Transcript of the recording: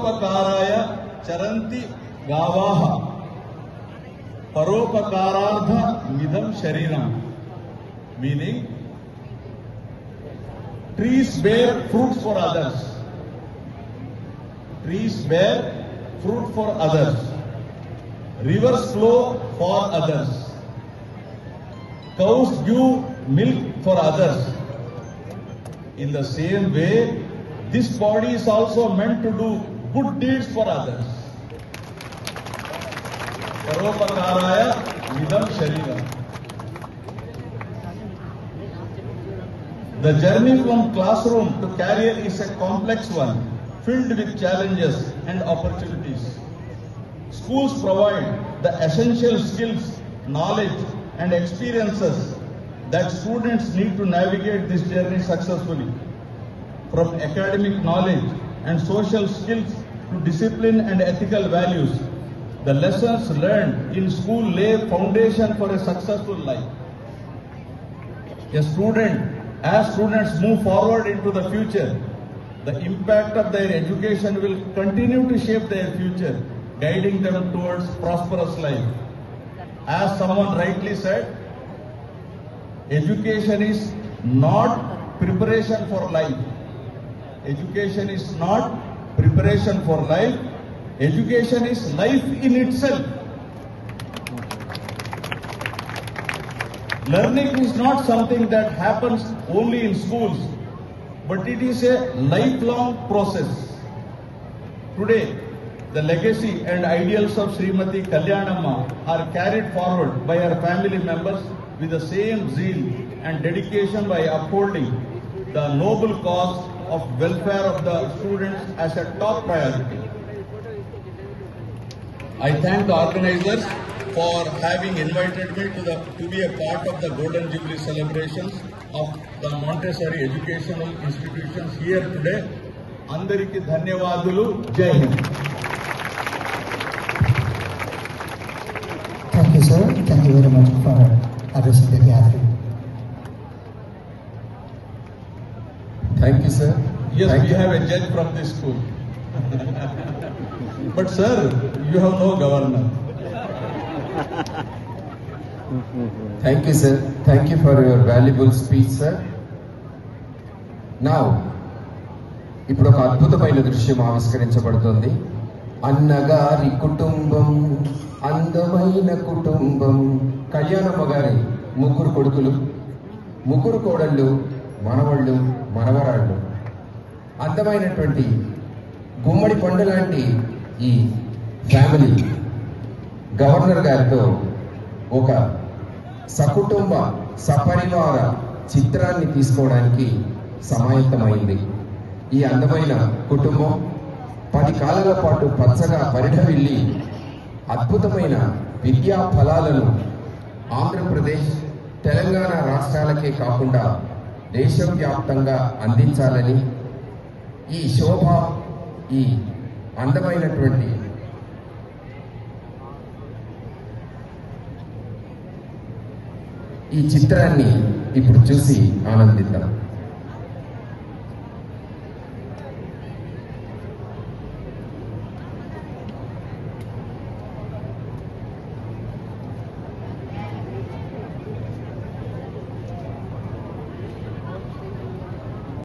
పరోపకారాయ చరంతి గావాహ పరోపకారార్థ మిదం శరీరం. Meaning, trees bear fruits for others. Trees bear fruit for others. Rivers flow for others. Cows give milk for others. In the same way, this body is also meant to do good deeds for others. Paropakaraya midam shariram. The journey from classroom to career is a complex one, filled with challenges and opportunities. Schools provide the essential skills, knowledge, and experiences that students need to navigate this journey successfully. From academic knowledge and social skills to discipline and ethical values, the lessons learned in school lay foundation for a successful life. As students move forward into the future, the impact of their education will continue to shape their future, guiding them towards prosperous life. As someone rightly said, education is not preparation for life. Education is not preparation for life. Education is life in itself. Learning is not something that happens only in schools, but it is a lifelong process. Today, the legacy and ideals of Srimati Kalyanamma are carried forward by her family members with the same zeal and dedication by upholding the noble cause of welfare of the students as a top priority. I thank the organizers for having invited me to be a part of the Golden Jubilee celebrations of the Montessori educational institutions here today. Andariki dhanyavadulu. Jai Hind. Thank you, sir. Thank you very much for addressing the gathering. Thank you, sir. Yes, we have a judge from this school. But sir, you have no governor. Thank you, sir. Thank you for your valuable speech, sir. Now, ఇప్పుడు ఒక అద్భుతమైన దృశ్యం ఆవిష్కరించబడుతుంది. అన్నగారి కుటుంబం, అందమైన కుటుంబం. కళ్యాణమ్మ గారి ముగ్గురు కొడుకులు, ముగ్గురు కోడళ్ళు, మనవళ్ళు, మనవరాళ్ళు. అందమైనటువంటి గుమ్మడి పండు లాంటి ఈ ఫ్యామిలీ గవర్నర్ గారితో ఒక సకుటుంబ సపరివార చిత్రాన్ని తీసుకోవడానికి సమాయత్తమైంది. ఈ అందమైన కుటుంబం 10 కాలాల పాటు పచ్చగా పరిఢవిల్లి అద్భుతమైన విద్యా ఫలాలను ఆంధ్రప్రదేశ్, తెలంగాణ రాష్ట్రాలకే కాకుండా దేశవ్యాప్తంగా అందించాలని ఈ శోభ, ఈ అందమైనటువంటి ఈ చిత్రాన్ని ఇప్పుడు చూసి ఆనందిద్దాం.